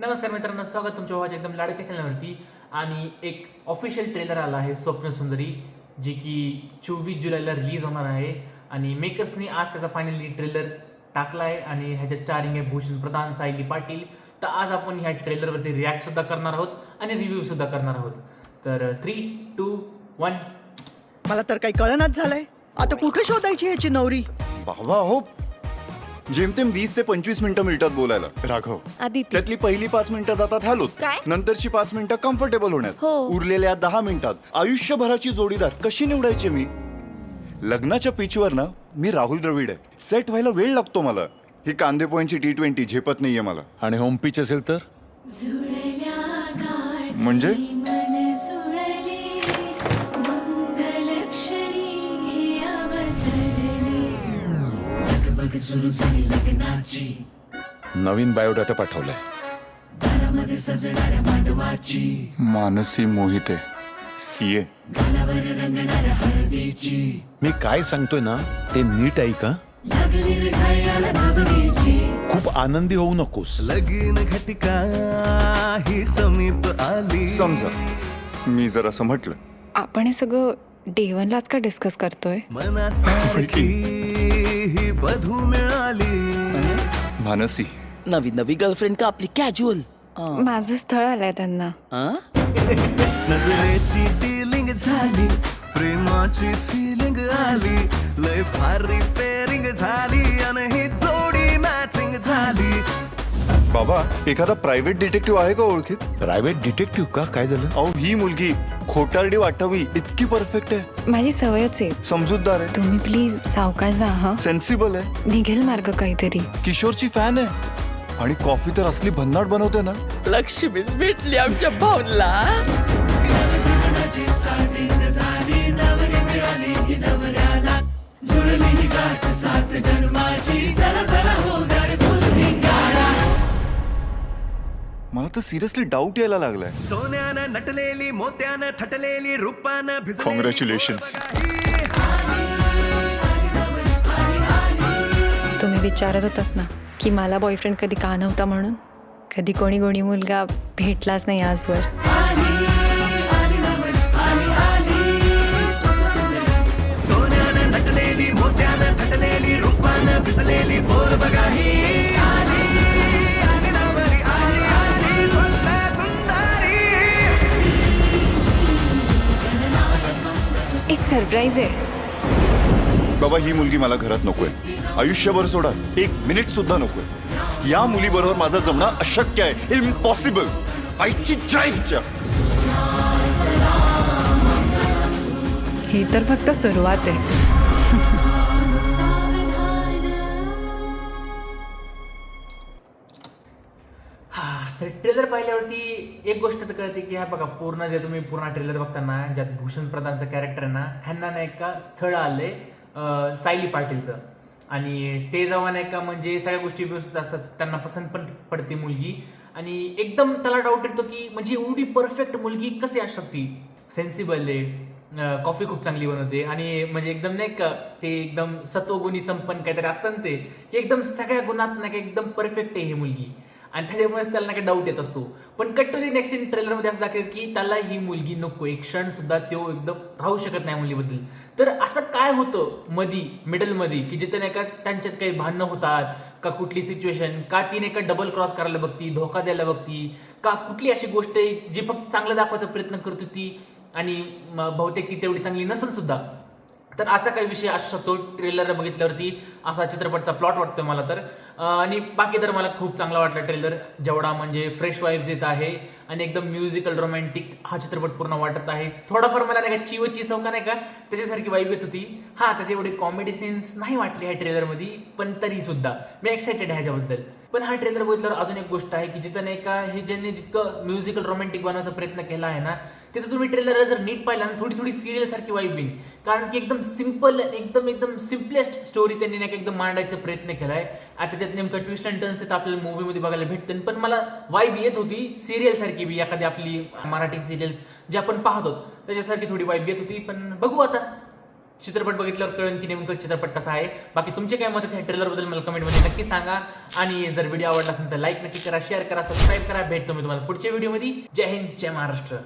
नमस्कार मित्रांनो, स्वागत तुमच्या भावाच्या एकदम लाडक्या चॅनलवरती. आणि एक ऑफिशियल ट्रेलर आला आहे स्वप्न सुंदरी, जी की 24 जुलैला रिलीज होणार आहे. आणि मेकर्सनी आज त्याचा फायनली ट्रेलर टाकला आहे आणि ह्याचे स्टारिंग आहे भूषण प्रधान, सायली पाटील. तर आज आपण ह्या ट्रेलरवरती रिॲक्टसुद्धा करणार आहोत आणि रिव्ह्यूसुद्धा करणार आहोत. तर 3, 2, 1. मला तर काही कळनाच झालंय. आता कुठे शोधायची ह्याची नवरी? बाबा हो, जेमतेम 20 ते 25 मिनिटं मिळतात बोलायला. राघव, आदिती. त्यातली पहिली 5 मिनिटं जातात हॅलोत, काय? नंतरची 5 मिनिटं कम्फर्टेबल होण्यात, हो. उरलेल्या 10 मिनिटात आयुष्यभराची जोडीदार कशी निवडायची मी? लग्नाच्या पिचवर ना मी राहुल द्रविड आहे. सेट व्हायला वेळ लागतो मला. ही कांदे पोह्यांची T20 झेपत नाहीये मला. आणि होम पिच असेल तर म्हणजे नवीन बायोडाटा पाठवलाय. मानसी मोहिते, CA. मी काय सांगतोय ना ते नीट ऐक हं. खूप आनंदी होऊ नकोस. लगीन घटिका ही समीप आली. समजा मी जर असं म्हटलं, आपण हे सगळं डेवनलाच का डिस्कस करतोय? मनासारखी ही वधू मिळाली. मानसी नवी नवी गर्लफ्रेंड का आपली कॅज्युअल? माझं स्थळ आलंय त्यांना. नजरेची डिलिंग झाली, प्रेमाची फिलिंग आली, लय भारी पेरिंग झाली आणि ही जोडी मॅचिंग झाली. बाबा, एखादा प्रायव्हेट डिटेक्टिव्ह आहे का ओळखीत? प्रायव्हेट डिटेक्टिव्ह का? काय झालं? अहो, ही मुलगी खोटारडी वाटावी इतकी परफेक्ट आहे. माझी सवयच आहे. समजूतदार आहे, तुम्ही प्लीज सावकाश जा हा. सेन्सिबल आहे, निघेल मार्ग काहीतरी. किशोरची फॅन आहे आणि कॉफी तर असली भन्नाट बनवते ना. लक्ष्मीच भेटली आमच्या भाऊला. मला तर सिरियसली डाऊट यायला लागलाय. सोन्यानं नटलेली, मोत्यानं थटलेली, रूपानं भिजलेली. Congratulations. तुम्ही विचारत होतात ना की मला बॉयफ्रेंड कधी का नव्हता म्हणून. कधी कोणी कोणी मुलगा भेटलाच नाही आजवर. सोन्यानं नटलेली, मोत्यानं थटलेली, रूपानं भिजलेली, बोल बघा ही आली, आली नवरी, आली, आली स्वप्न सुंदरी. एक सरप्राईज आहे. बाबा, ही मुलगी मला घरात नकोय. आयुष्यभर सोडा, 1 मिनिट सुद्धा नकोय. या मुलीबरोबर माझं जमणं अशक्य आहे, इम्पॉसिबल. आईची जय हिच्या. ही तर फक्त सुरुवात आहे. तर ट्रेलर पाहिल्यावरती एक गोष्ट तर कळते की ह्या बघा, तुम्ही पूर्ण ट्रेलर बघताना ज्यात भूषण प्रधानचं कॅरेक्टर आहे ना, ह्यांना नाही का स्थळ आलंय सायली पाटीलचं. आणि ते जेव्हा नाही का म्हणजे सगळ्या गोष्टी व्यवस्थित असतात, त्यांना पसंत पण पडते मुलगी. आणि एकदम त्याला डाऊट येतो की म्हणजे एवढी परफेक्ट मुलगी कशी असू शकते. सेन्सिबल आहे, कॉफी खूप चांगली बनवते आणि म्हणजे एकदम नाही का ते एकदम सत्वगुणी संपन्न काहीतरी असतं ना, ते की एकदम सगळ्या गुणात नाही का एकदम परफेक्ट आहे ही मुलगी. आणि त्याच्यामुळेच त्याला नाही का डाऊट येत असतो. पण cut to the next in ट्रेलरमध्ये असं दाखवेल की त्याला ही मुलगी नको, एक क्षण सुद्धा तो एकदम राहू शकत नाही मुलीबद्दल. तर असं काय होतं मिडलमध्ये की जिथे नाही का त्यांच्यात काही भांडणं होतात का, कुठली सिच्युएशन का ती नाही का डबल क्रॉस करायला बघती, धोका द्यायला बघती का, कुठली अशी गोष्ट आहे जी फक्त चांगलं दाखवायचा प्रयत्न करत होती आणि बहुतेक ती तेवढी चांगली नसेल सुद्धा. तर असा काही विषय असू शकतो ट्रेलर बघितल्यावरती, असा चित्रपटचा प्लॉट वाटतोय मला तर. आणि बाकी तर मला खूप चांगला वाटला ट्रेलर. जेवढा म्हणजे फ्रेश वाईब्स येत आहे आणि एकदम म्युझिकल रोमॅन्टिक हा चित्रपट पूर्ण वाटत आहे. थोडाफार मला नाही का चिवची चौका नाही का त्याच्यासारखी वाईब येत होती. त्याचे एवढे कॉमेडी सीन्स नाही वाटले ह्या ट्रेलरमध्ये, पण तरी सुद्धा मी एक्सायटेड आहे ह्याच्याबद्दल. पण हा ट्रेलर बघितल्यावर अजून एक गोष्ट आहे की जिथं नाही का हे ज्यांनी जितकं म्युझिकल रोमॅन्टिक बनवायचा प्रयत्न केला आहे ना, तिथं तुम्ही ट्रेलर जर नीट पाहिला ना, थोडी थोडी सिरियल सारखी वाईब येईल. कारण की एकदम सिम्पल, एकदम सिम्पलेस्ट स्टोरी त्यांनी नाही का एकदम मांडायचा प्रयत्न केलाय. आता त्याच्यात नेमकं ट्विस्ट अँड टर्न्स ते आपल्याला मूवीमध्ये बघायला भेटतं, पण मला वाईब येत होती सिरियल सारखी बी. एखादी आपली मराठी सिरियल्स जे आपण पाहतो त्याच्यासारखी थोडी वाईब येत होती. पण बघू आता. चित्रपट बघितल्यावर कळेल की नेमकं चित्रपट कसा आहे. बाकी तुमचे काय मत आहेत ट्रेलरबद्दल मला कमेंटमध्ये नक्की सांगा. आणि जर व्हिडिओ आवडला असेल तर लाईक नक्की करा, शेअर करा, सबस्क्राईब करा. भेटतो मी तुम्हाला पुढच्या व्हिडिओमध्ये. जय हिंद, जय महाराष्ट्र.